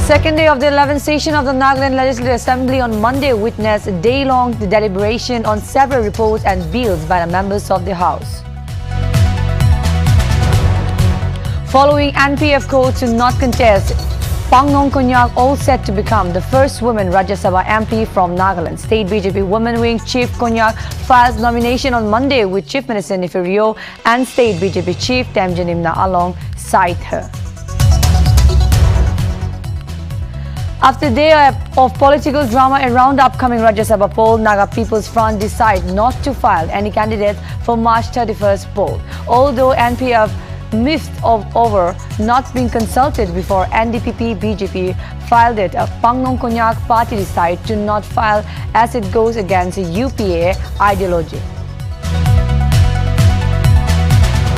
Second day of the 11th session of the Nagaland Legislative Assembly on Monday witnessed day-long deliberation on several reports and bills by the members of the House. Following NPF code to not contest, Pangnong Konyak all set to become the first woman Rajya Sabha MP from Nagaland. State BJP Women Wing Chief Konyak files nomination on Monday with Chief Minister Nltv and State BJP Chief Temjan Imna alongside her. After a day of political drama around the upcoming Rajya Sabha poll, Naga People's Front decide not to file any candidate for March 31st poll. Although NPF miffed over not being consulted before NDPP BJP filed it, a Pangnong Konyak party decided to not file as it goes against UPA ideology.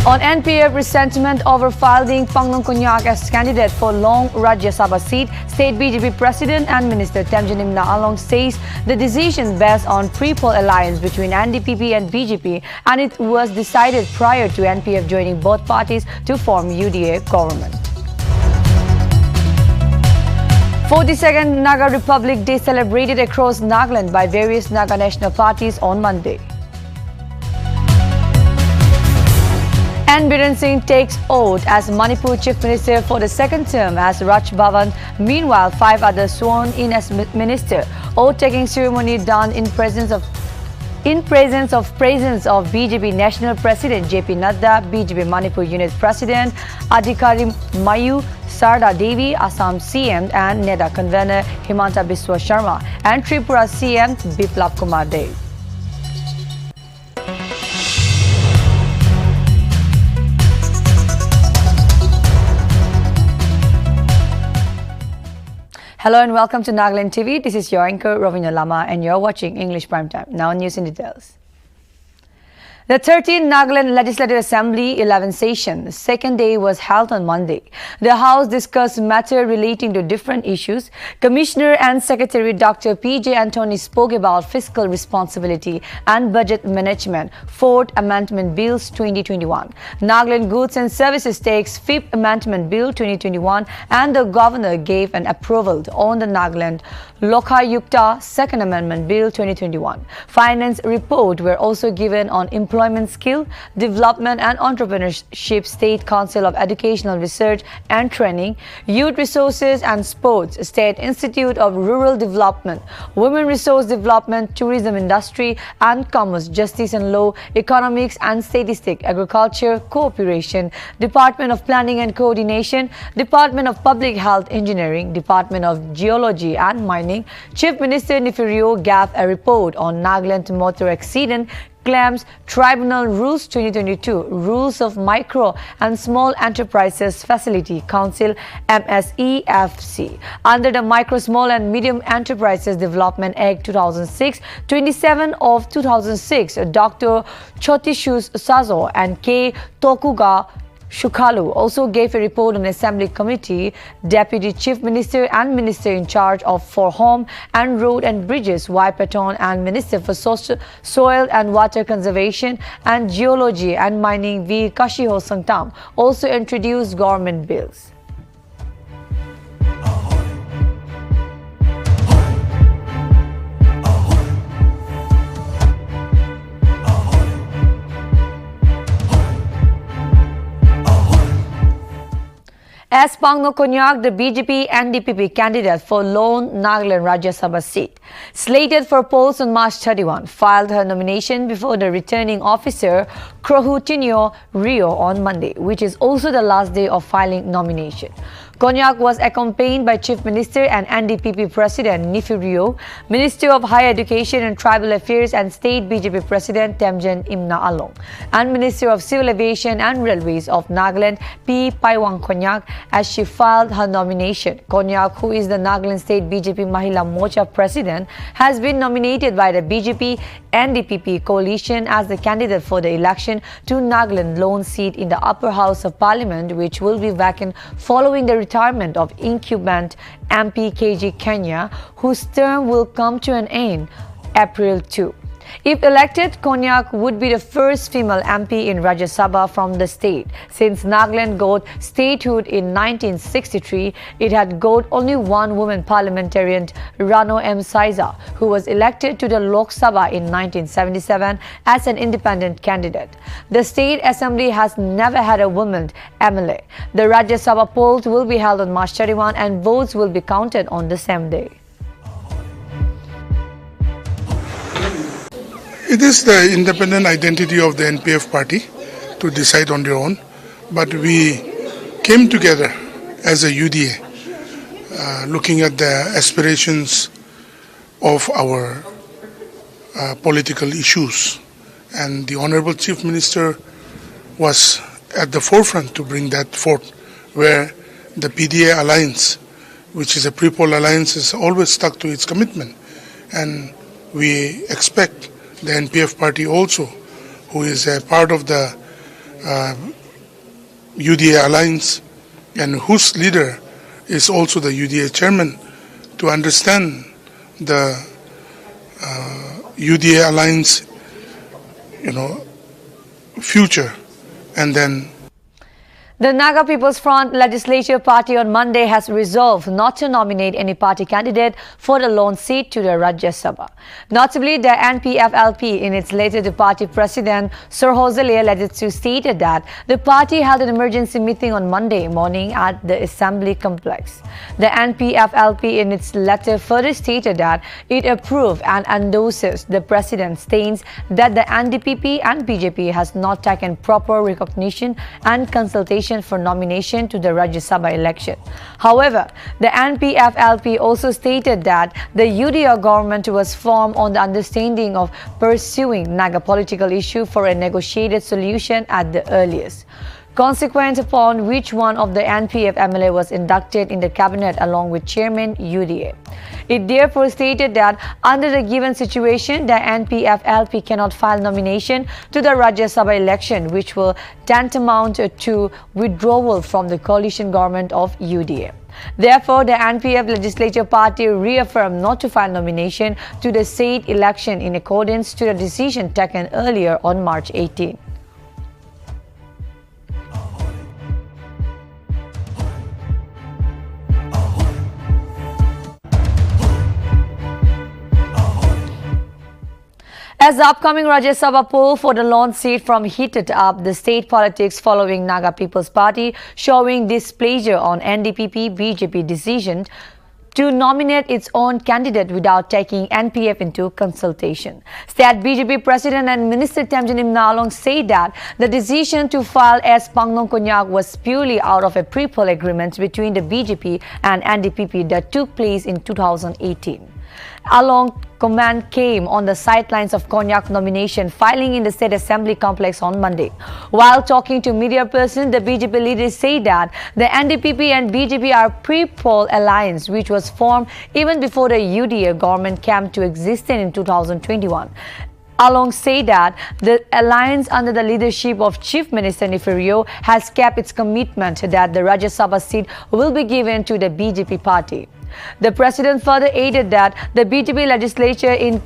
On NPF resentment over filing Pangnong Konyak as candidate for Long Rajya Sabha seat, State BJP President and Minister Temjan Imna Along says the decision based on pre-poll alliance between NDPP and BJP, and it was decided prior to NPF joining both parties to form UDA government. 42nd Naga Republic Day celebrated across Nagaland by various Naga national parties on Monday. N. Biren Singh takes oath as Manipur Chief Minister for the second term as Raj Bhavan. Meanwhile, 5 others sworn in as minister. Oath-taking ceremony done in presence of BJP National President JP Nadda, BJP Manipur Unit President Adhikari Mayu, Sarda Devi, Assam CM and NEDA Convener Himanta Biswa Sharma and Tripura CM Biplab Kumar Dev. Hello and welcome to Nagaland TV. This is your anchor Ravina Lama and you're watching English Primetime. Now news in details. The 13th Nagaland Legislative Assembly 11th session, the second day, was held on Monday. The House discussed matters relating to different issues. Commissioner and Secretary Dr. P.J. Antony spoke about fiscal responsibility and budget management, 4th Amendment Bills 2021, Nagaland Goods and Services Tax 5th Amendment Bill 2021, and the Governor gave an approval on the Nagaland Lokayukta 2nd Amendment Bill 2021. Finance report were also given on Employment Skill Development and Entrepreneurship, State Council of Educational Research and Training, Youth Resources and Sports, State Institute of Rural Development, Women Resource Development, Tourism Industry and Commerce, Justice and Law, Economics and Statistics, Agriculture, Cooperation, Department of Planning and Coordination, Department of Public Health Engineering, Department of Geology and Mining. Chief Minister Nltv gave a report on Nagaland Motor Accident Claims Tribunal Rules 2022, Rules of Micro and Small Enterprises Facility Council MSEFC. Under the Micro, Small and Medium Enterprises Development Act 2006, 27 of 2006, Dr. Chotishus Sazo and K. Tokuga Shukalu also gave a report on Assembly Committee. Deputy Chief Minister and Minister in charge for Home and Road and Bridges Y. Paton and Minister for Soil and Water Conservation and Geology and Mining V. Kashiho Sangtam also introduced government bills. As Pangnong Konyak, the BJP NDPP candidate for Lone Nagaland Rajya Sabha seat, slated for polls on March 31, filed her nomination before the returning officer Krohutinho Rio on Monday, which is also the last day of filing nomination. Konyak was accompanied by Chief Minister and NDPP President Nltv, Minister of Higher Education and Tribal Affairs and State BJP President Temjan Imna Along, and Minister of Civil Aviation and Railways of Nagaland P. Paiwang Konyak as she filed her nomination. Konyak, who is the Nagaland State BJP Mahila Mocha President, has been nominated by the BJP NDPP coalition as the candidate for the election to Nagaland Lone seat in the Upper House of Parliament, which will be vacant following the retirement of incumbent MP KG Kenya, whose term will come to an end April 2. If elected, Konyak would be the first female MP in Rajya Sabha from the state. Since Nagaland got statehood in 1963, it had got only one woman parliamentarian, Rano M. Saiza, who was elected to the Lok Sabha in 1977 as an independent candidate. The state assembly has never had a woman MLA. The Rajya Sabha polls will be held on March 31 and votes will be counted on the same day. It is the independent identity of the NPF party to decide on their own, but we came together as a UDA, looking at the aspirations of our political issues, and the Honorable Chief Minister was at the forefront to bring that forth, where the PDA alliance, which is a pre-poll alliance, is always stuck to its commitment, and we expect the NPF party also, who is a part of the UDA alliance and whose leader is also the UDA chairman, to understand the UDA alliance, future, and then The Naga People's Front Legislature Party on Monday has resolved not to nominate any party candidate for the lone seat to the Rajya Sabha. Notably, the NPF-LP in its letter to party president Sir Hosele Leditsu stated that the party held an emergency meeting on Monday morning at the Assembly complex. The NPF-LP in its letter further stated that it approved and endorses the president's stance that the NDPP and BJP has not taken proper recognition and consultation for nomination to the Rajya Sabha election. However, the NPF-LP also stated that the UDA government was formed on the understanding of pursuing Naga political issue for a negotiated solution at the earliest. Consequent upon which one of the NPF MLA was inducted in the cabinet along with Chairman UDA. It therefore stated that under the given situation, the NPF-LP cannot file nomination to the Rajya Sabha election, which will tantamount to withdrawal from the coalition government of UDA. Therefore, the NPF Legislature Party reaffirmed not to file nomination to the said election in accordance to the decision taken earlier on March 18. As the upcoming Rajya Sabha poll for the lone seat from heated up the state politics following Naga People's Party showing displeasure on NDPP-BJP decision to nominate its own candidate without taking NPF into consultation. State BJP President and Minister Temjanim Nalong said that the decision to file as Pangnong Konyak was purely out of a pre-poll agreement between the BJP and NDPP that took place in 2018. Along command came on the sidelines of Konyak nomination filing in the State Assembly complex on Monday. While talking to media person, the BJP leaders say that the NDPP and BJP are pre-poll alliance which was formed even before the UDA government came to existence in 2021. Along say that the alliance under the leadership of Chief Minister Nefirio has kept its commitment that the Rajya Sabha seat will be given to the BJP party. The president further added that the BJP legislature in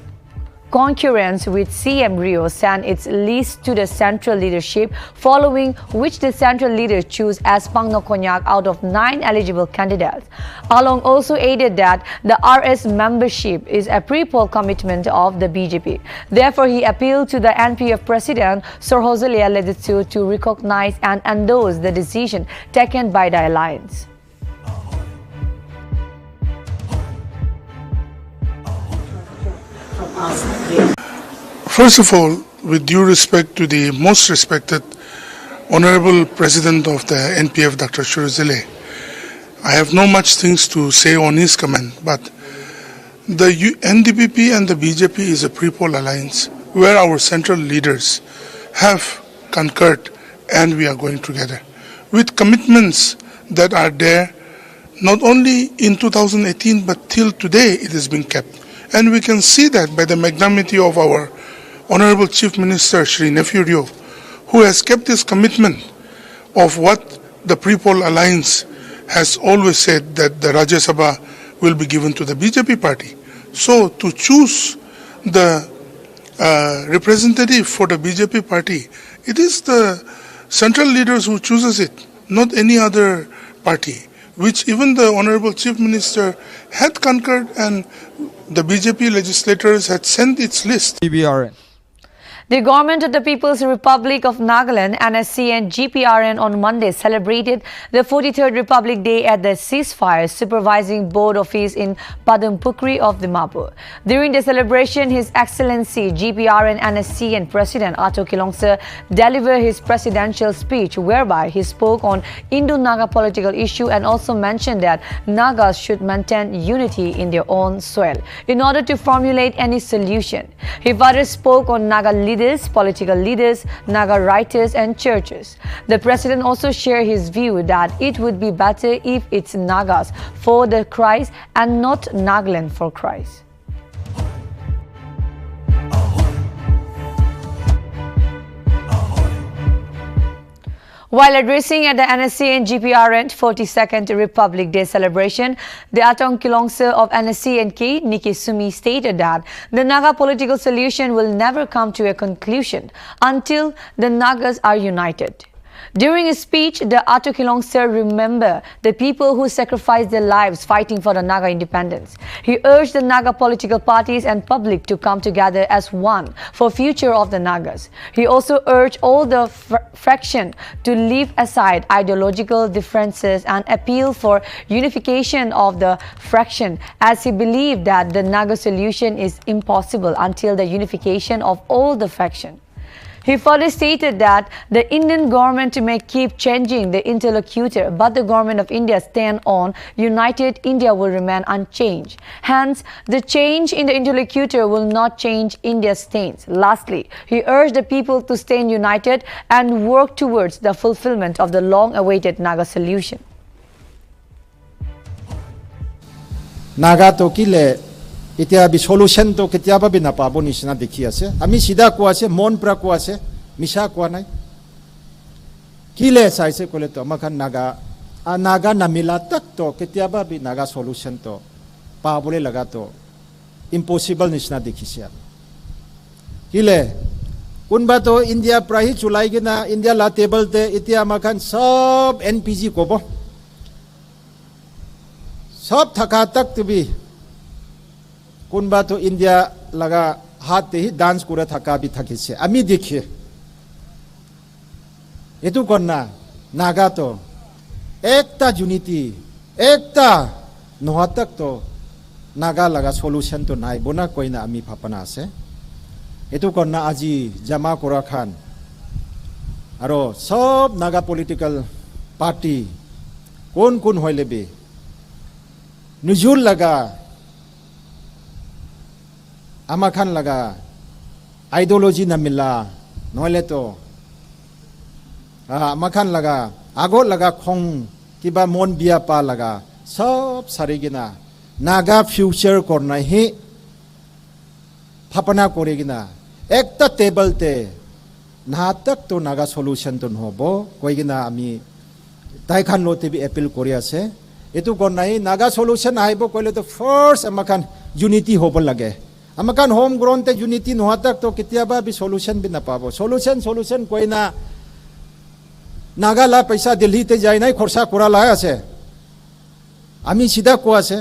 concurrence with CM Rio sent its list to the central leadership, following which the central leader chose as Pangnong Konyak out of 9 eligible candidates. Along also added that the RS membership is a pre-poll commitment of the BJP. Therefore, he appealed to the NPF president Sir Hosele Leditsu to recognize and endorse the decision taken by the alliance. First of all, with due respect to the most respected Honorable President of the NPF, Dr. Shuruzele, I have no much things to say on his comment, but the NDPP and the BJP is a pre-poll alliance where our central leaders have concurred and we are going together with commitments that are there not only in 2018 but till today it has been kept. And we can see that by the magnanimity of our Honorable Chief Minister, Shri Nefirio, who has kept his commitment of what the pre-poll alliance has always said, that the Rajya Sabha will be given to the BJP party. So to choose the representative for the BJP party, it is the central leaders who chooses it, not any other party, which even the Honorable Chief Minister had concurred and the BJP legislators had sent its list. GPRN. The government of the People's Republic of Nagaland, NSCN GPRN, on Monday celebrated the 43rd Republic Day at the Ceasefire Supervising Board Office in Padampukri of Dimapur. During the celebration, His Excellency GPRN NSCN President Ato Kilongse delivered his presidential speech, whereby he spoke on Indo-Naga political issue and also mentioned that Nagas should maintain unity in their own soil in order to formulate any solution. He further spoke on Naga leaders, political leaders, Naga writers and churches. The president also shared his view that it would be better if it's Nagas for the Christ and not Nagaland for Christ. While addressing at the NSCN GPRN 42nd Republic Day celebration, the Atong Kilongse of NSCN Nikki Sumi stated that the Naga political solution will never come to a conclusion until the Nagas are united. During his speech, the Ato Kilongse remembered the people who sacrificed their lives fighting for the Naga independence. He urged the Naga political parties and public to come together as one for future of the Nagas. He also urged all the faction to leave aside ideological differences and appeal for unification of the faction, as he believed that the Naga solution is impossible until the unification of all the faction. He further stated that the Indian government may keep changing the interlocutor, but the government of India stand on united India will remain unchanged. Hence, the change in the interlocutor will not change India's stance. Lastly, he urged the people to stay united and work towards the fulfillment of the long-awaited Naga solution. Naga to kile itia bi solution to ketia ba bina pabo nisna dekhi ase ami sida ko ase mon pra ko ase misa ko nai kile sai se kole to amakan naga naga namila tak to ketia ba bi naga solution to pabole laga to impossible nisna dekhi sia kile kunba to India prahi chulai gina India la table te itia amakan sab NPG ko bo sab thaka tak to bi kunba to India laga हाथ ही dance कुरा थका भी थकी से अमी देखिए ये तो करना नागा तो एकता यूनिटी एकता नोहतक तो नागा लगा सोल्यूशन तो नाई बोना कोई ना अमी पापना से ये तो करना आजी जमा कोरा खान अरो सब नागा पॉलिटिकल पार्टी कौन कौन होइले बे नुजुल लगा amakan laga ideology na mila noile to amakan laga ago laga khong kiba mon bia pa laga sob sarigina naga future korna hi phapana koregina ekta table te natak to naga solution to hobo koigina ami taikhan lo te bi appeal korea se etu korna hi naga solution aibo koile to first amakan unity hobo lage amakan homegrown te unity no hatak to kitiaba bi solution bi na pabo solution koi na naga la paisa delhi te jai nai khorsa kora la ase ami sida ko ase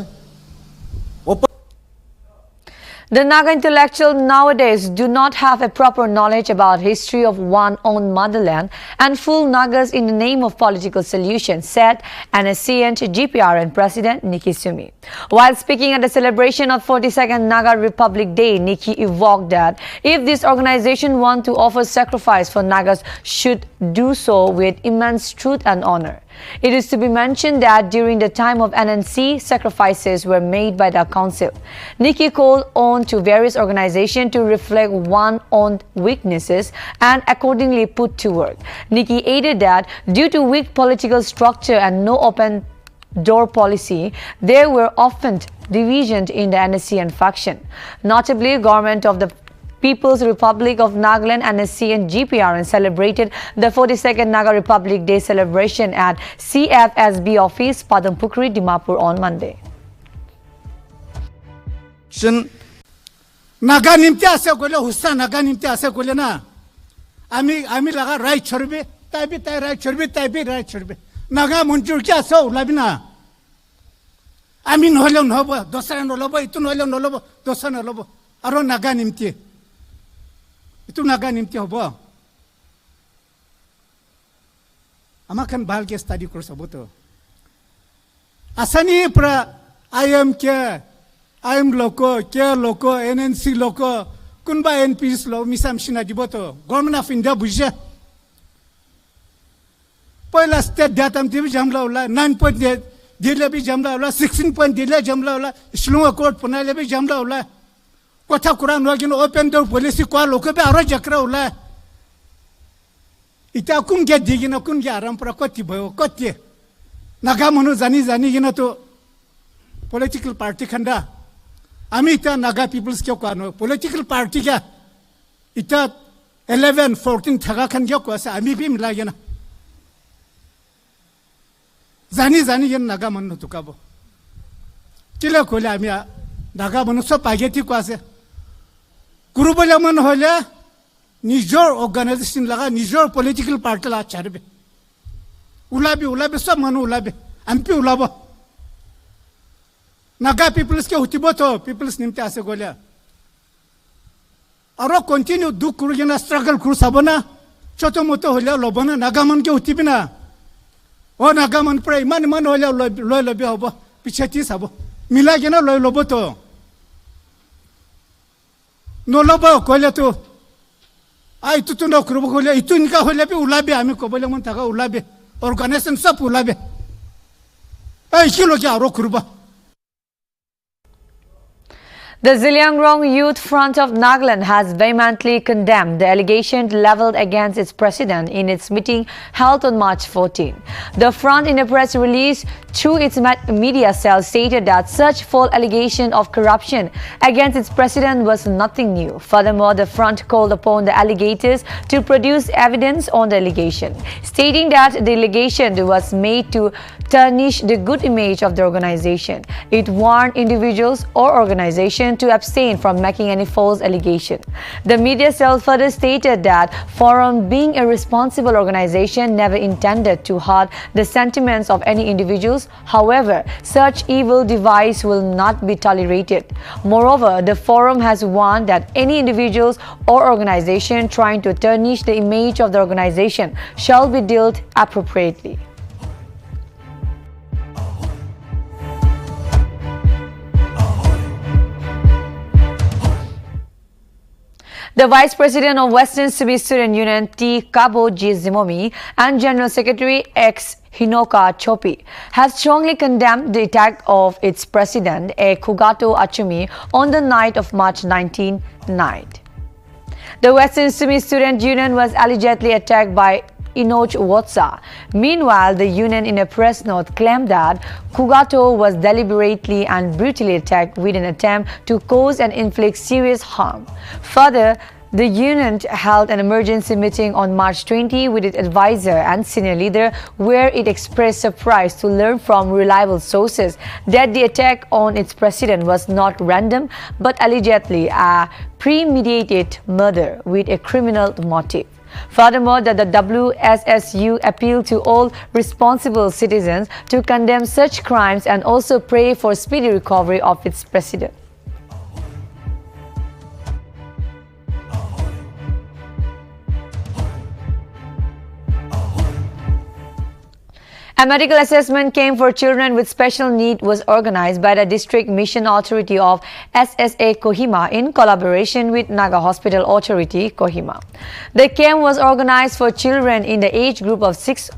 The Naga intellectual nowadays do not have a proper knowledge about history of one own motherland and fool Nagas in the name of political solution, said NSCN GPRN President Nikki Sumi. While speaking at the celebration of 42nd Naga Republic Day, Nikki evoked that if this organization want to offer sacrifice for Nagas, should do so with immense truth and honor. It is to be mentioned that during the time of NNC, sacrifices were made by the council. Nikki called on to various organizations to reflect one's own weaknesses and accordingly put to work. Nikki added that due to weak political structure and no open door policy, there were often divisions in the NSCN faction. Notably, government of the People's Republic of Nagaland and NSCN GPRN celebrated the 42nd Naga Republic Day celebration at CFSB office, Padampukri, Dimapur on Monday. Naga nimte ase kole hussa naga nimte ase kole na. Ami laga right chorbe, taibi tai right chorbe, taibi right chorbe. Naga munchur ki ase ulabi na. Ami nohole nohobo, dosara nolobo, itu nohole nolobo, dosara nolobo. Aro naga nimte. Itu naga nimte hobo. Amakan bahal ke study course hobo to. Asani pra I am loco, care loco, NNC loco, kunba NPs lo misam shina diboto. Government of India bujja. Poila state datam tibi jamla ula 9.8 dile bi jamla ula 16 point dile jamla ula Islunga court punale bi jamla ula. Kota Quran wagin open door policy kwa loco be aro jakra ula. Ita kun get digina kun ge aram pra koti boyo koti. Nagamonu zani gina to political party khanda. Ami ita Naga peoples kyo kano political party kya ita 11 14 thaga khan kyo ko asa ami bi mila gena zani gen Naga manno to kabo kile kole ami Naga manno so pageti ko ase guru bole man hole nijor organization laga nijor political party la charbe ulabi so manu ulabi ampi ulabo Naga peoples ke hutiboto peoples nimte ase golya aro continue duk kurugena struggle kuru sabona choto moto hoля lobona Naga man ke hutibina o Naga man pray man hoля loy lobi hobo pichati sabo mila gena loy loboto no lobo golya to ai tutu no kurubo golya itu nika hoля bi ulabi ami ko bole mon taga ulabi organization sab ulabi ai kilo ke aro kuruba. The Ziliangrong Youth Front of Nagaland has vehemently condemned the allegation leveled against its president in its meeting held on March 14. The front, in a press release through its media cell, stated that such false allegation of corruption against its president was nothing new. Furthermore, the front called upon the alligators to produce evidence on the allegation, stating that the allegation was made to tarnish the good image of the organization. It warned individuals or organizations to abstain from making any false allegation. The media cell further stated that Forum, being a responsible organization, never intended to hurt the sentiments of any individuals. However, such evil device will not be tolerated. Moreover, the Forum has warned that any individuals or organization trying to tarnish the image of the organization shall be dealt appropriately. The Vice President of Western Civil Student Union T. Kabo G. Zimomi and General Secretary X. Hinoka Chopi has strongly condemned the attack of its president, A. Kugato Achumi, on the night of March 19 night. The Western Civil Student Union was allegedly attacked by Inoch Wotsa. Meanwhile, the union in a press note claimed that Kugato was deliberately and brutally attacked with an attempt to cause and inflict serious harm. Further, the union held an emergency meeting on March 20 with its advisor and senior leader, where it expressed surprise to learn from reliable sources that the attack on its president was not random but allegedly a premeditated murder with a criminal motive. Furthermore, that the WSSU appealed to all responsible citizens to condemn such crimes and also pray for speedy recovery of its president. A medical assessment camp for children with special need was organized by the District Mission Authority of SSA Kohima in collaboration with Naga Hospital Authority, Kohima. The camp was organized for children in the age group of 6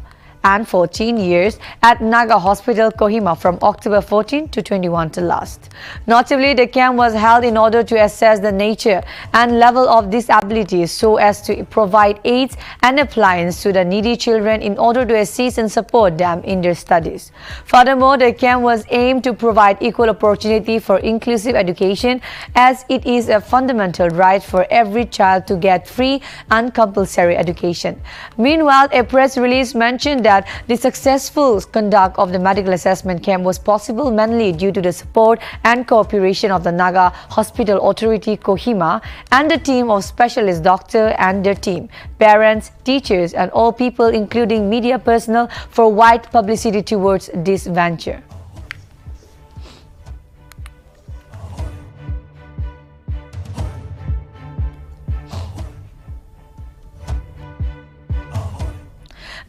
and 14 years at Naga Hospital, Kohima from October 14 to 21 till last. Notably, the camp was held in order to assess the nature and level of disability so as to provide aids and appliances to the needy children in order to assist and support them in their studies. Furthermore, the camp was aimed to provide equal opportunity for inclusive education, as it is a fundamental right for every child to get free and compulsory education. Meanwhile, a press release mentioned that that the successful conduct of the medical assessment camp was possible mainly due to the support and cooperation of the Naga Hospital Authority Kohima and the team of specialist doctor and their team, parents, teachers and all people including media personnel for wide publicity towards this venture.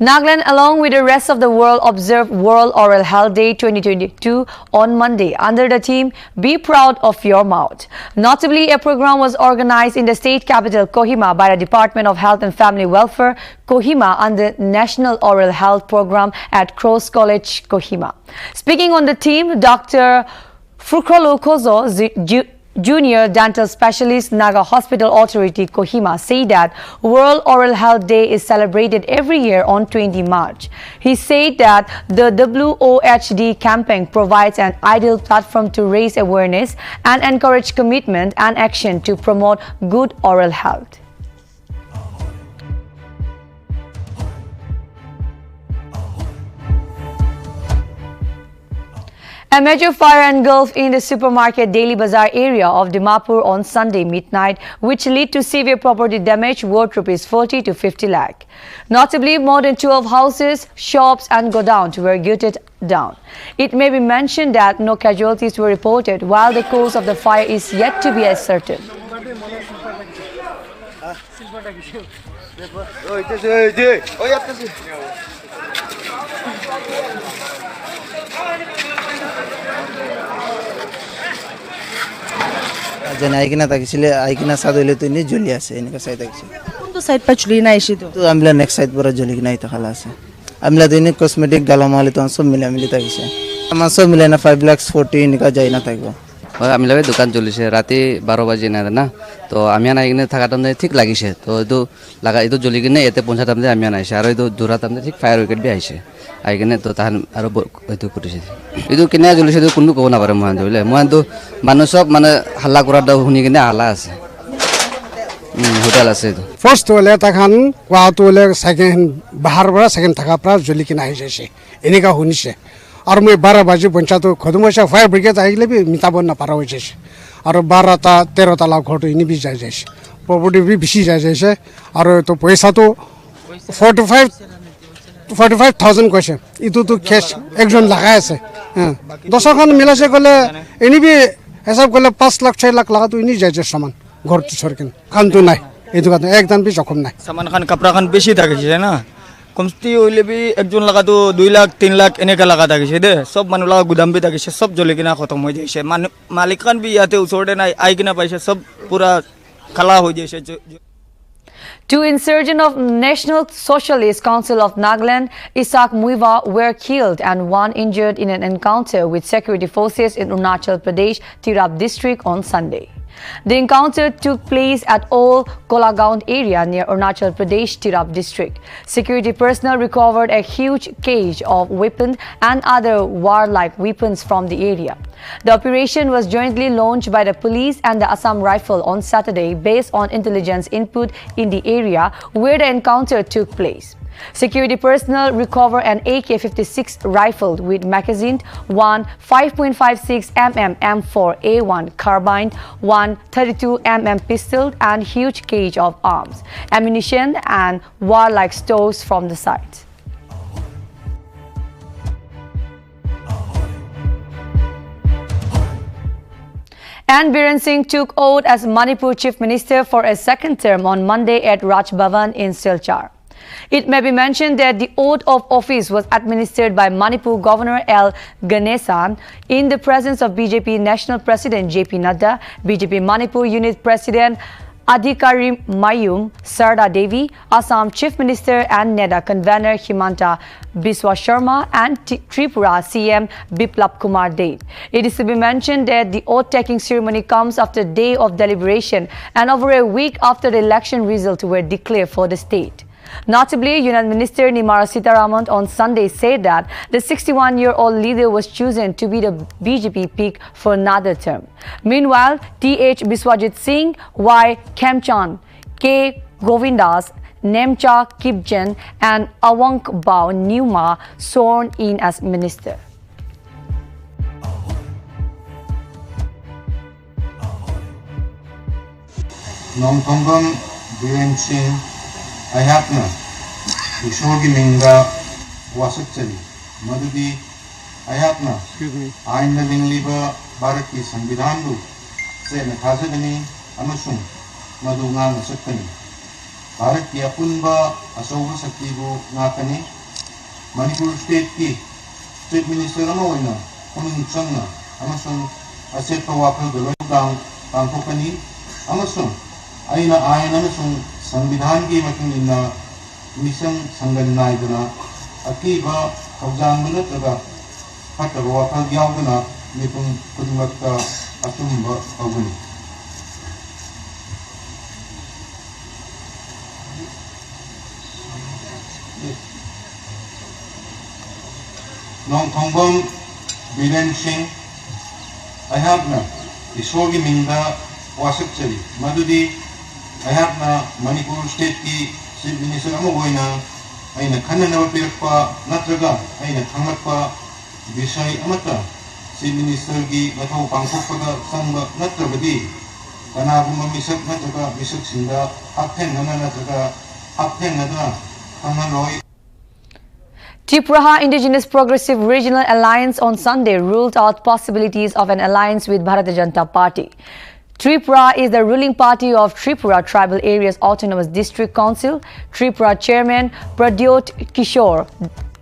Nagaland, along with the rest of the world, observed World Oral Health Day 2022 on Monday under the theme Be Proud of Your Mouth. Notably, a program was organized in the state capital Kohima by the Department of Health and Family Welfare Kohima under National Oral Health Program at Cross College Kohima. Speaking on the theme, Dr. Fukrolo Kozo, Junior Dental Specialist, Naga Hospital Authority Kohima, say that World Oral Health Day is celebrated every year on 20 March. He said that the WOHD campaign provides an ideal platform to raise awareness and encourage commitment and action to promote good oral health. A major fire engulfed in the supermarket Daily Bazaar area of Dimapur on Sunday midnight, which led to severe property damage worth Rs 40 to 50 lakh. Notably, more than 12 houses, shops and godowns were gutted down. It may be mentioned that no casualties were reported, while the cause of the fire is yet to be ascertained. যেন আইকিনা থাকিছিলে আইকিনা সাদলে তো নি জ্বলি আছে এনেকা side আছে কোনটো side পা জ্বলি না আইছে তো আমলা নেক্সট সাইড পরে জ্বলি নাই তো খালা আছে আমলা দৈনি কসমেটিক গালামালি তো সব মিলি থাকিছে আমার সব মিলে না 5 লাখ 40 এনেকা যাই না থাকবো আমি লাগে দোকান চলিছে রাতে 12 বাজে না তো আমি আইকিনে থাকাটা ঠিক লাগিছে তো এইটো জ্বলি কিনে এতে পৌঁছাতামলে আমি আনাইছে আর এইটো জোৰাতামলে ঠিক ফায়াৰ উইকেট বি আইছে আইকিনে তো তাহান আৰু এইটো কৰিছে এইটো কিনে জ্বলিছে তো কোনো ক'ব নাপাৰে মই ধৰিলে মইতো মানুহ সব মানে হাল্লা কৰাটা শুনি কিনে হাল্লা আছে হোটেল আছে এইটো ফার্স্ট হলে তখন কোয়াটো হলে সেকেন্ড বাহার বড় সেকেন্ড থাকা প্রায় জ্বলি কিনা আই যাইছে এনেকা শুনিছে আর মই 12 বাজে পঞ্চায়েত খদমশা ফায়ার ব্রিগেড আইলে বি মিতাব না পারা হয়ে যাইছে আর 12টা 13টা লাখ ঘর ইনি বি যাই যাইছে প্রপার্টি বি বেশি যাই যাইছে আর তো পয়সা তো 45,000 কইছে ইটো তো ক্যাশ একজন লাগাই আছে হ্যাঁ 10 খান মিলাছে গলে এনি বি হিসাব করলে 5 লাখ 6 লাখ লাগা তো ইনি যাই যাই সমান ঘর তো সরকেন খান তো নাই এই দোকান একদম বি জখম নাই সামান খান কাপড়া খান বেশি থাকিছে না কমস্তি হইলে বি একজন লাগা তো 2 লাখ 3 লাখ এনেকা লাগা থাকিছে দে সব মানুহ লাগা গুদাম বি থাকিছে সব জ্বলি কিনা খতম হৈ যাইছে মালিক খান বি ইয়াতে ওচৰতে নাই আই কিনা পাইছে সব পুরা খালা হৈ যাইছে Two insurgents of National Socialist Council of Nagaland, Isak Muiwa, were killed and one injured in an encounter with security forces in Arunachal Pradesh, Tirap district on Sunday. The encounter took place at Old Kolagaon area near Arunachal Pradesh, Tirap district. Security personnel recovered a huge cage of weapons and other warlike weapons from the area. The operation was jointly launched by the police and the Assam Rifle on Saturday based on intelligence input in the area where the encounter took place. Security personnel recovered an AK-56 rifle with magazine, one 5.56 mm M4A1 carbine, one 32 mm pistol and huge cage of arms, ammunition and warlike stores from the site. And Biren Singh took oath as Manipur Chief Minister for a second term on Monday at Raj Bhavan in Silchar. It may be mentioned that the oath of office was administered by Manipur Governor L. Ganesan in the presence of BJP National President J.P. Nadda, BJP Manipur Unit President Adhikari Mayum Sarda Devi, Assam Chief Minister and NEDA Convener Himanta Biswa Sharma and Tripura CM Biplab Kumar Dev. It is to be mentioned that the oath-taking ceremony comes after a day of deliberation and over a week after the election results were declared for the state. Notably, Union Minister Nimara Sitaraman on Sunday said that the 61-year-old leader was chosen to be the BJP pick for another term. Meanwhile, T.H. Biswajit Singh, Y. Kemchan, K. Govindas, Nemcha Kipjen and Awangkbao Newma sworn in as minister. Nongthonggam Biren Singh Ayapna Ishorgi Minga Wasakchari Madudi Ayapna Aina Lingliba Baraki Sambidhandu Sena Thazagani Amasung Madungang Sakani Baraki Apunba Asoba Saktibu Nakani Manipur State Ki State Minister Amoina Amun Changna Amasung Aset Pawakal Dolodang Pangkokani Amasung Aina Amasung Sambidhan Ki Matunina Misang Sangan Naidana Akiba Kaujang Munataga Hatawa Kagyagana Nipun Kudimaka Atumba Aguni. Nongthonggam Biren Singh Ayapna Ishorgi Minga Wasakchari Madudi Ayapna Manipur State Ki Chief Minister Amogoina Aina Khanana Pirpa Natraga Aina Thangakpa Vishay Amata Chief Minister Ki Mathau Pangkokpada Sangba Natragadi Kanaguma Misak Natraga Misak Sinda Hapten Nana Natraga Hapten Nada Hanganoi. Tripura Indigenous Progressive Regional Alliance on Sunday ruled out possibilities of an alliance with Bharatiya Janata Party. Tripura is the ruling party of Tripura Tribal Areas Autonomous District Council. Tripura Chairman Pradyot Kishore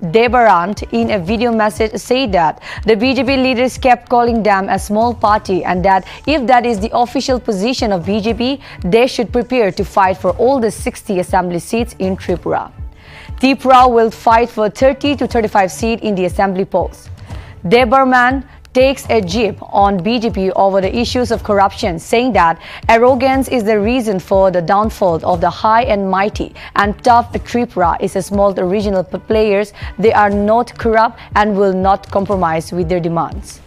Debarant in a video message said that the BJP leaders kept calling them a small party and that if that is the official position of BJP, they should prepare to fight for all the 60 assembly seats in Tripura. Tripura will fight for 30 to 35 seats in the assembly polls. Debarman takes a jib on BJP over the issues of corruption, saying that arrogance is the reason for the downfall of the high and mighty and tough Tripura is a small regional players. They are not corrupt and will not compromise with their demands.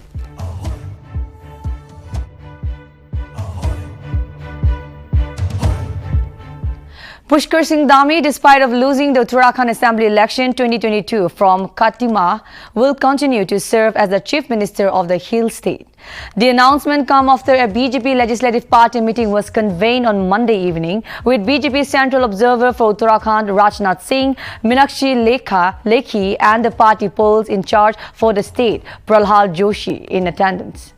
Pushkar Singh Dhami, despite of losing the Uttarakhand Assembly election 2022 from Katima, will continue to serve as the Chief Minister of the Hill State. The announcement comes after a BJP Legislative Party meeting was convened on Monday evening with BJP Central Observer for Uttarakhand Rajnath Singh, Meenakshi Lekhi and the party polls in charge for the state, Pralhad Joshi, in attendance.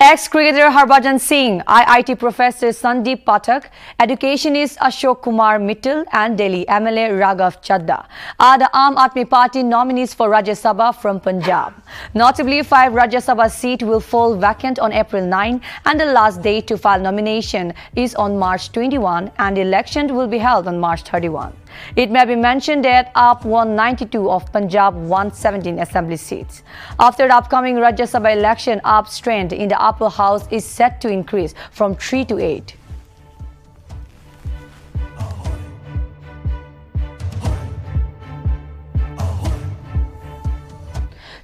Ex-cricketer Harbhajan Singh, IIT Professor Sandeep Pathak, Educationist Ashok Kumar Mittal and Delhi MLA Raghav Chadda are the Aam Aadmi Party nominees for Rajya Sabha from Punjab. Notably, 5 Rajya Sabha seats will fall vacant on April 9 and the last date to file nomination is on March 21 and the election will be held on March 31. It may be mentioned that AAP won 92 of Punjab 117 assembly seats. After the upcoming Rajya Sabha election, AAP's strength in the upper house is set to increase from 3 to 8.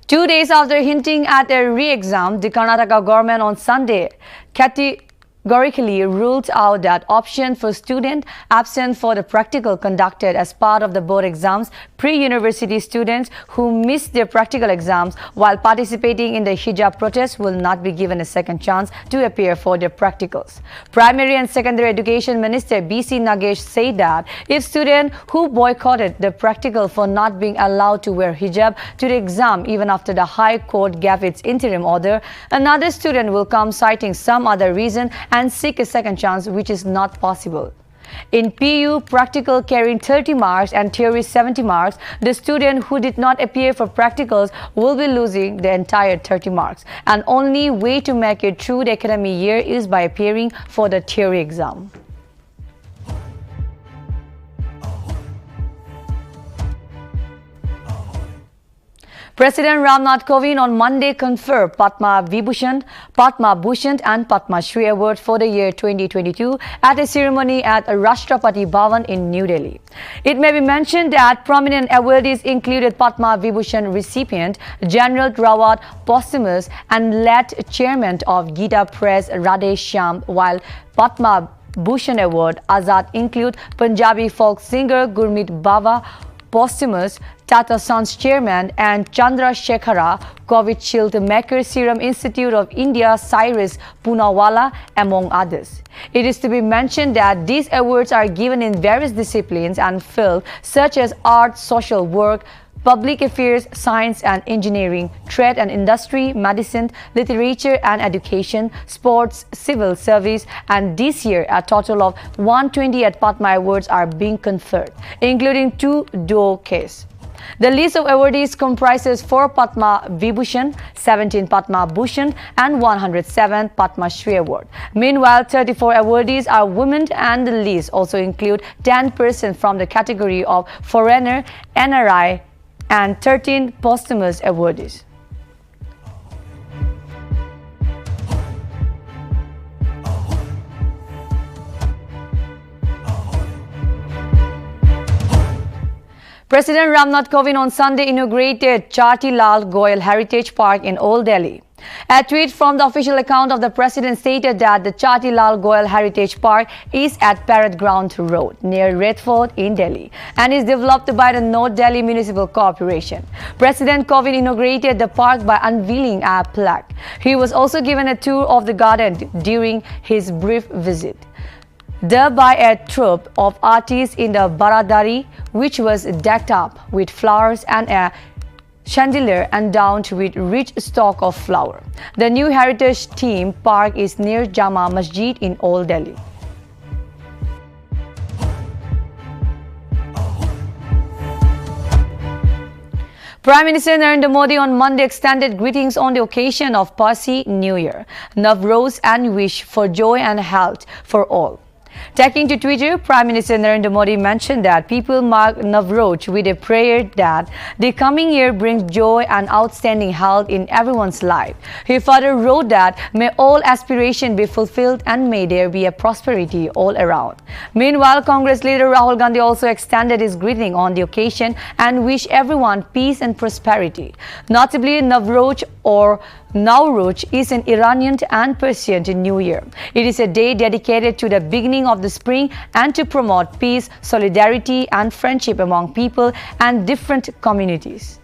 Two days after hinting at a re-exam, the Karnataka government on Sunday categorically ruled out that option for students absent for the practical conducted as part of the board exams. Pre-university students who missed their practical exams while participating in the hijab protest will not be given a second chance to appear for their practicals. Primary and Secondary Education Minister B.C. Nagesh said that if students who boycotted the practical for not being allowed to wear hijab to the exam even after the High Court gave its interim order, another student will come citing some other reason and seek a second chance, which is not possible. In PU, practical carrying 30 marks and theory 70 marks, the student who did not appear for practicals will be losing the entire 30 marks. And only way to make it through the academic year is by appearing for the theory exam. President Ramnath Kovind on Monday conferred Padma Vibhushan, Padma Bhushan and Padma Shri Award for the year 2022 at a ceremony at Rashtrapati Bhavan in New Delhi. It may be mentioned that prominent awardees included Padma Vibhushan recipient General Rawat posthumous and late chairman of Gita Press Radhe Shyam, while Padma Bhushan Award Azad include Punjabi folk singer Gurmeet Baba, posthumous Tata Sons chairman and Chandra Shekhara, COVID Shield maker Serum Institute of India Cyrus Poonawalla, among others. It is to be mentioned that these awards are given in various disciplines and fields such as art, social work, public affairs, science and engineering, trade and industry, medicine, literature and education, sports, civil service, and this year a total of 128 Padma Awards are being conferred, including 2 duo cases. The list of awardees comprises 4 Padma Vibhushan, 17 Padma Bhushan and 107 Padma Shri Award. Meanwhile, 34 awardees are women and the list also include 10 persons from the category of foreigner, NRI, and 13 posthumous awardees. President Ramnath Kovind on Sunday inaugurated Chati Lal Goyal Heritage Park in Old Delhi. A tweet from the official account of the president stated that the Chati Lal Goyal Heritage Park is at Parade Ground Road near Red Fort in Delhi and is developed by the North Delhi Municipal Corporation. President Kovind inaugurated the park by unveiling a plaque. He was also given a tour of the garden during his brief visit, there by a troupe of artists in the Baradari, which was decked up with flowers and a chandelier endowed with rich stock of flower. The new heritage theme park is near Jama Masjid in Old Delhi. Prime Minister Narendra Modi on Monday extended greetings on the occasion of Persian New Year, Navroz, and wish for joy and health for all. Taking to Twitter, Prime Minister Narendra Modi mentioned that people mark Navroz with a prayer that the coming year brings joy and outstanding health in everyone's life. He further wrote that may all aspirations be fulfilled and may there be a prosperity all around. Meanwhile, Congress leader Rahul Gandhi also extended his greeting on the occasion and wished everyone peace and prosperity. Notably, Navroz or Nowruz is an Iranian and Persian New Year. It is a day dedicated to the beginning of the spring and to promote peace, solidarity and friendship among people and different communities.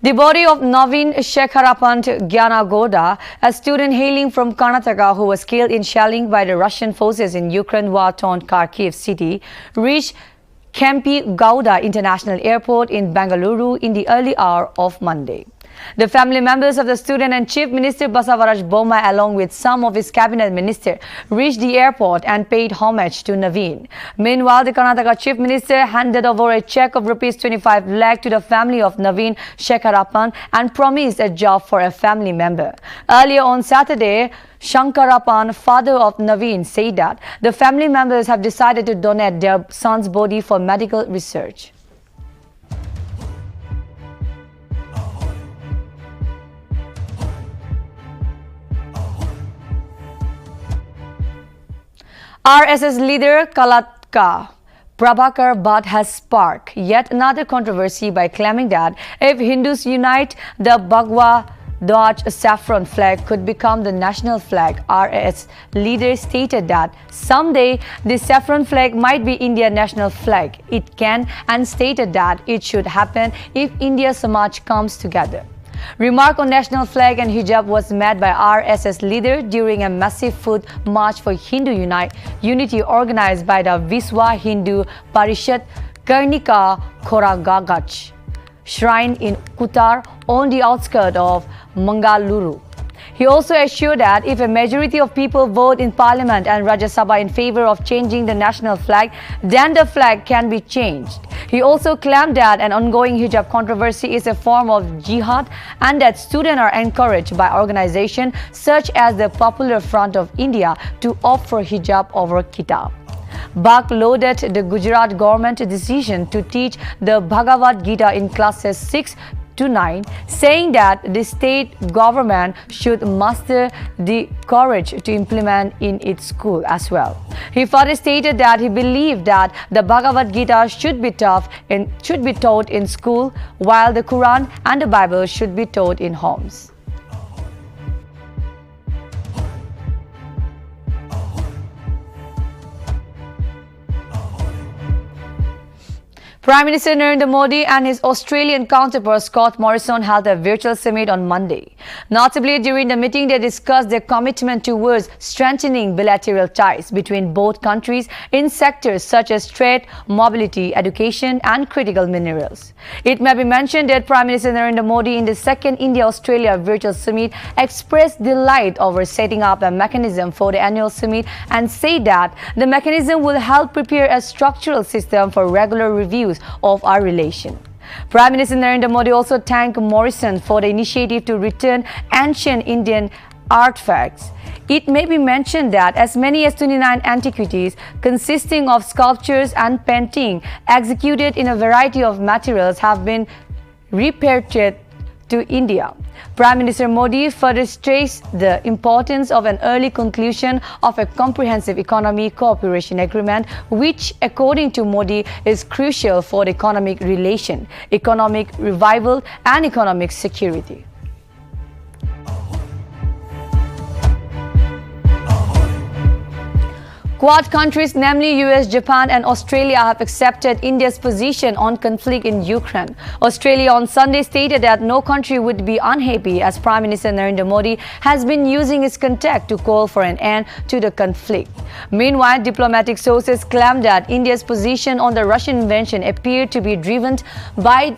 The body of Naveen Shekharapant Gyanagoda, a student hailing from Karnataka who was killed in shelling by the Russian forces in Ukraine war-torn Kharkiv city, reached Kempi Gowda International Airport in Bengaluru in the early hour of Monday. The family members of the student and Chief Minister Basavaraj Bommai, along with some of his cabinet ministers, reached the airport and paid homage to Naveen. Meanwhile, the Karnataka Chief Minister handed over a cheque of Rs 25 lakh to the family of Naveen Shekharappan and promised a job for a family member. Earlier on Saturday, Shankarappan, father of Naveen, said that the family members have decided to donate their son's body for medical research. RSS leader Kalatka Prabhakar Bhatt has sparked yet another controversy by claiming that if Hindus unite, the Bhagwa Dodge saffron flag could become the national flag. RSS leader stated that someday the saffron flag might be India's national flag. It can, and stated that it should happen if India Samaj comes together. Remark on national flag and hijab was made by RSS leader during a massive foot march for Hindu unity organized by the Viswa Hindu Parishad Karnika Khoragagach shrine in Kutar on the outskirts of Mangaluru. He also assured that if a majority of people vote in Parliament and Rajya Sabha in favor of changing the national flag, then the flag can be changed. He also claimed that an ongoing hijab controversy is a form of jihad and that students are encouraged by organizations such as the Popular Front of India to opt for hijab over kitab. Bak lauded the Gujarat government decision to teach the Bhagavad Gita in classes 6 to 9, saying that the state government should muster the courage to implement in its school as well. He further stated that he believed that the Bhagavad Gita should be taught in school, while the Quran and the Bible should be taught in homes. Prime Minister Narendra Modi and his Australian counterpart Scott Morrison held a virtual summit on Monday. Notably, during the meeting, they discussed their commitment towards strengthening bilateral ties between both countries in sectors such as trade, mobility, education and critical minerals. It may be mentioned that Prime Minister Narendra Modi in the second India-Australia virtual summit expressed delight over setting up a mechanism for the annual summit and said that the mechanism will help prepare a structural system for regular reviews of our relation. Prime Minister Narendra Modi also thanked Morrison for the initiative to return ancient Indian artifacts. It may be mentioned that as many as 29 antiquities consisting of sculptures and painting executed in a variety of materials have been repatriated to India. Prime Minister Modi further stressed the importance of an early conclusion of a comprehensive economic cooperation agreement, which, according to Modi, is crucial for the economic relation, economic revival and economic security. Quad countries, namely US, Japan and Australia, have accepted India's position on conflict in Ukraine. Australia on Sunday stated that no country would be unhappy as Prime Minister Narendra Modi has been using his contact to call for an end to the conflict. Meanwhile, diplomatic sources claim that India's position on the Russian invasion appeared to be driven by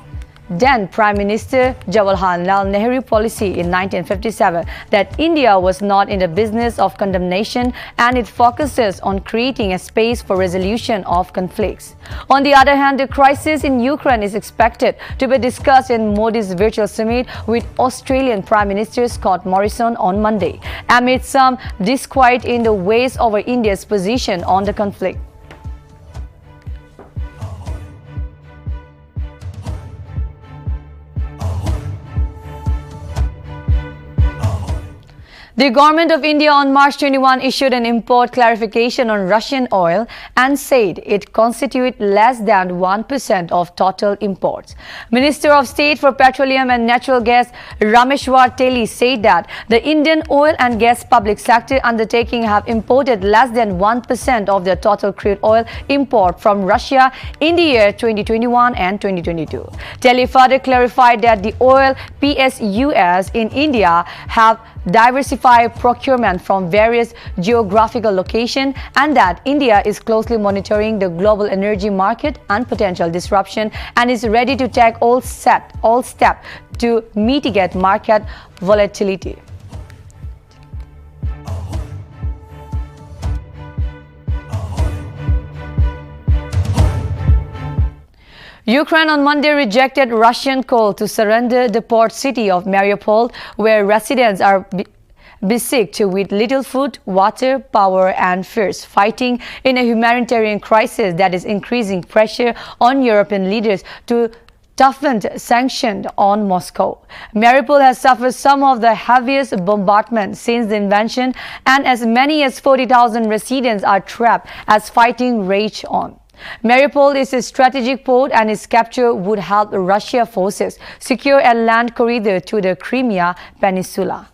then Prime Minister Jawaharlal Nehru policy in 1957 that India was not in the business of condemnation and it focuses on creating a space for resolution of conflicts. On the other hand, the crisis in Ukraine is expected to be discussed in Modi's virtual summit with Australian Prime Minister Scott Morrison on Monday, amid some disquiet in the West over India's position on the conflict. The government of India on March 21 issued an import clarification on Russian oil and said it constitutes less than 1% of total imports. Minister of State for Petroleum and Natural Gas Rameshwar Teli said that the Indian oil and gas public sector undertaking have imported less than 1% of their total crude oil import from Russia in the year 2021 and 2022. Teli further clarified that the oil PSUs in India have diversified procurement from various geographical locations and that India is closely monitoring the global energy market and potential disruption and is ready to take all steps to mitigate market volatility. Ukraine on Monday rejected Russian call to surrender the port city of Mariupol, where residents are besieged with little food, water, power and fierce fighting in a humanitarian crisis that is increasing pressure on European leaders to toughen sanctions on Moscow. Mariupol has suffered some of the heaviest bombardment since the invasion, and as many as 40,000 residents are trapped as fighting rages on. Mariupol is a strategic port and its capture would help Russian forces secure a land corridor to the Crimea Peninsula.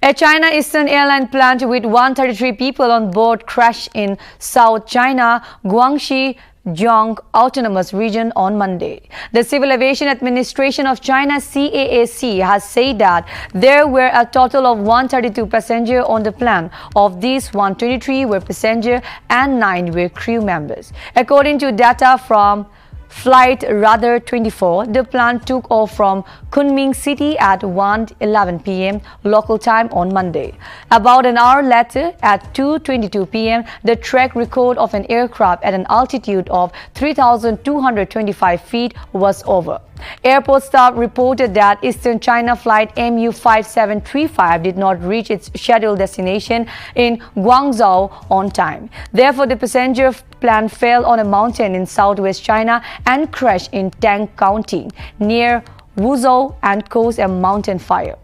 A China Eastern airline plant with 133 people on board crashed in South China, Guangxi Zhejiang Autonomous Region on Monday. The Civil Aviation Administration of China CAAC has said that there were a total of 132 passengers on the plane. Of these, 123 were passengers and 9 were crew members. According to data from Flight Radar 24, the plane took off from Kunming City at 1:11 p.m. local time on Monday. About an hour later, at 2:22 p.m., the track record of an aircraft at an altitude of 3,225 feet was over. Airport staff reported that Eastern China flight MU5735 did not reach its scheduled destination in Guangzhou on time. Therefore, the passenger plane fell on a mountain in southwest China and crashed in Tang County near Wuzhou and caused a mountain fire.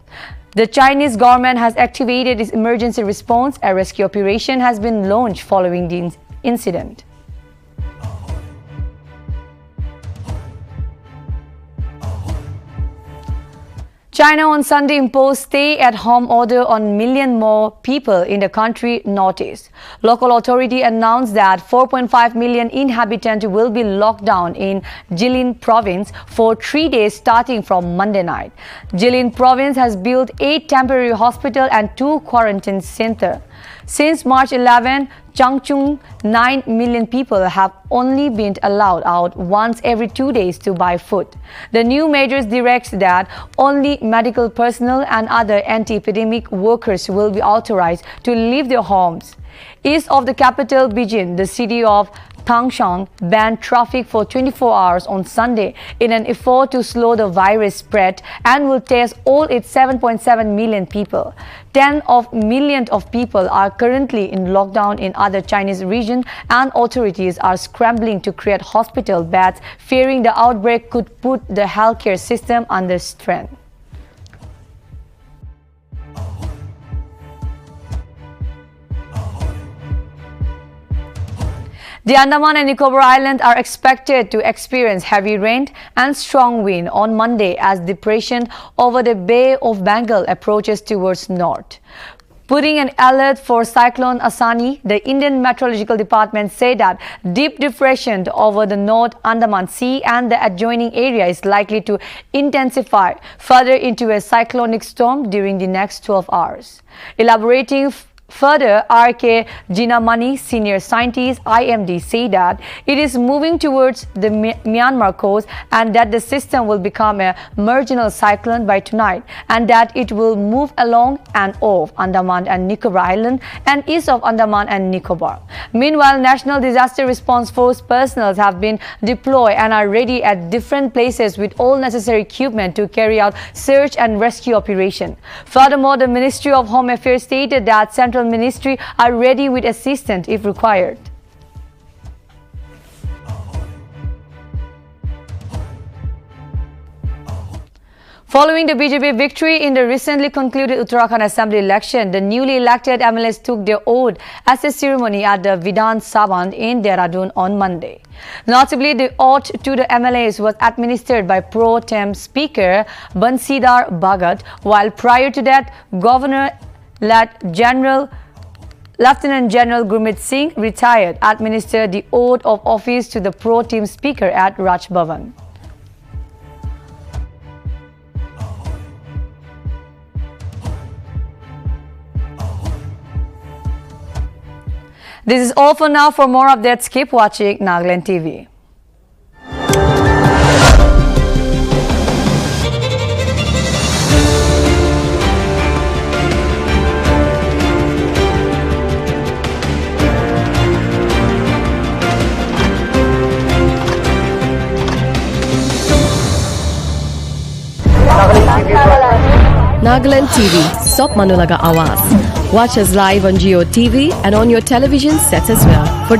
The Chinese government has activated its emergency response. A rescue operation has been launched following the incident. China on Sunday imposed stay-at-home order on million more people in the country northeast. Local authority announced that 4.5 million inhabitants will be locked down in Jilin province for 3 days starting from Monday night. Jilin province has built 8 temporary hospitals and 2 quarantine centers. Since March 11, Changchun, 9 million people have only been allowed out once every 2 days to buy food. The new measures directs that only medical personnel and other anti-epidemic workers will be authorized to leave their homes. East of the capital, Beijing, the city of Tangshan banned traffic for 24 hours on Sunday in an effort to slow the virus spread and will test all its 7.7 million people. 10 millions of people are currently in lockdown in other Chinese regions, and authorities are scrambling to create hospital beds, fearing the outbreak could put the healthcare system under strain. The Andaman and Nicobar Islands are expected to experience heavy rain and strong wind on Monday as depression over the Bay of Bengal approaches towards north. Putting an alert for Cyclone Asani, the Indian Meteorological Department said that deep depression over the North Andaman Sea and the adjoining area is likely to intensify further into a cyclonic storm during the next 12 hours. Elaborating further, R.K. Jinamani, senior scientist, IMD, say that it is moving towards the Myanmar coast and that the system will become a marginal cyclone by tonight and that it will move along and off Andaman and Nicobar Island and east of Andaman and Nicobar. Meanwhile, National Disaster Response Force personnel have been deployed and are ready at different places with all necessary equipment to carry out search and rescue operation. Furthermore, the Ministry of Home Affairs stated that Central Ministry are ready with assistance if required. Following the BJP victory in the recently concluded Uttarakhand Assembly election, the newly elected MLAs took their oath as a ceremony at the Vidhan Sabha in Dehradun on Monday. Notably, the oath to the MLAs was administered by Pro Tem Speaker Bansidhar Bhagat, while prior to that, Lieutenant General Gurmeet Singh, retired, administered the oath of office to the Pro Tem Speaker at Raj Bhavan. This is all for now. For more updates, keep watching Nagaland TV. Nagaland TV, Sop Manulaga Awas. Watch us live on Geo TV and on your television sets as well. For